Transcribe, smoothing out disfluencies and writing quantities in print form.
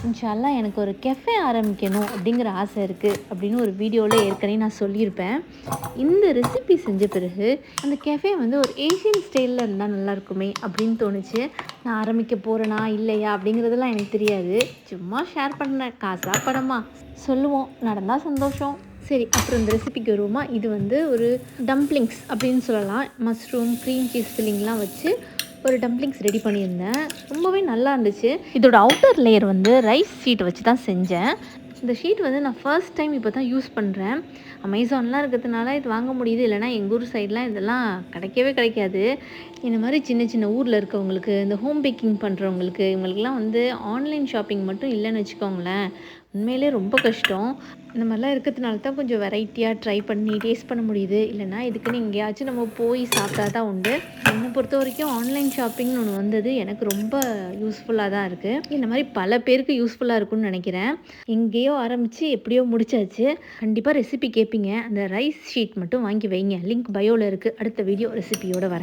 இன்ஷா அல்லாஹ் எனக்கு ஒரு கெஃபே ஆரம்பிக்கணும் அப்படிங்கிற ஆசை இருக்குது அப்படின்னு ஒரு வீடியோவில் ஏற்கனவே நான் சொல்லியிருப்பேன். இந்த ரெசிபி செஞ்ச பிறகு அந்த கெஃபே வந்து ஒரு ஏஷியன் ஸ்டைலில் இருந்தால் நல்லாயிருக்குமே அப்படின்னு தோணுச்சு. நான் ஆரம்பிக்க போகிறேனா இல்லையா அப்படிங்கிறதெல்லாம் எனக்கு தெரியாது. சும்மா ஷேர் பண்ணேன். காசா பணமா சொல்லுவோம், நடந்தால் சந்தோஷம். சரி, அப்புறம் இந்த ரெசிபிக்கு வருவோமா. இது வந்து ஒரு டம்ப்ளிங்ஸ் அப்படின்னு சொல்லலாம். மஷ்ரூம், க்ரீம் சீஸ் ஃபில்லிங்லாம் வச்சு ஒரு டம்ப்ளிங்ஸ் ரெடி பண்ணியிருந்தேன். ரொம்பவே நல்லா இருந்துச்சு. இதோட அவுட்டர் லேயர் வந்து ரைஸ் ஷீட் வச்சு தான் செஞ்சேன். இந்த ஷீட் வந்து நான் ஃபர்ஸ்ட் டைம் இப்போ தான் யூஸ் பண்ணுறேன். அமேசான்லாம் இருக்கிறதுனால இது வாங்க முடியுது. இல்லைனா எங்கள் ஊர் சைட்லாம் இதெல்லாம் கிடைக்கவே கிடைக்காது. இந்த மாதிரி சின்ன சின்ன ஊரில் இருக்கவங்களுக்கு, இந்த ஹோம் பேக்கிங் பண்ணுறவங்களுக்கு, இவங்களுக்குலாம் வந்து ஆன்லைன் ஷாப்பிங் மட்டும் இல்லைன்னு வச்சுக்கோங்களேன், உண்மையிலே ரொம்ப கஷ்டம். இந்த மாதிரிலாம் இருக்கிறதுனால தான் கொஞ்சம் வெரைட்டியாக ட்ரை பண்ணி டேஸ்ட் பண்ண முடியுது. இல்லைனா இதுக்குன்னு எங்கேயாச்சும் நம்ம போய் சாப்பிட்டா தான் உண்டு. என்னை பொறுத்த வரைக்கும் ஆன்லைன் ஷாப்பிங்னு ஒன்று வந்தது எனக்கு ரொம்ப யூஸ்ஃபுல்லாக தான் இருக்குது. இந்த மாதிரி பல பேருக்கு யூஸ்ஃபுல்லாக இருக்கும்னு நினைக்கிறேன். எங்கேயோ ஆரம்பித்து எப்படியோ முடிச்சாச்சு. கண்டிப்பாக ரெசிபி கேட்பீங்க. அந்த ரைஸ் ஷீட் மட்டும் வாங்கி வைங்க. லிங்க் பயோவில் இருக்குது. அடுத்த வீடியோ ரெசிபியோடு வரேன்.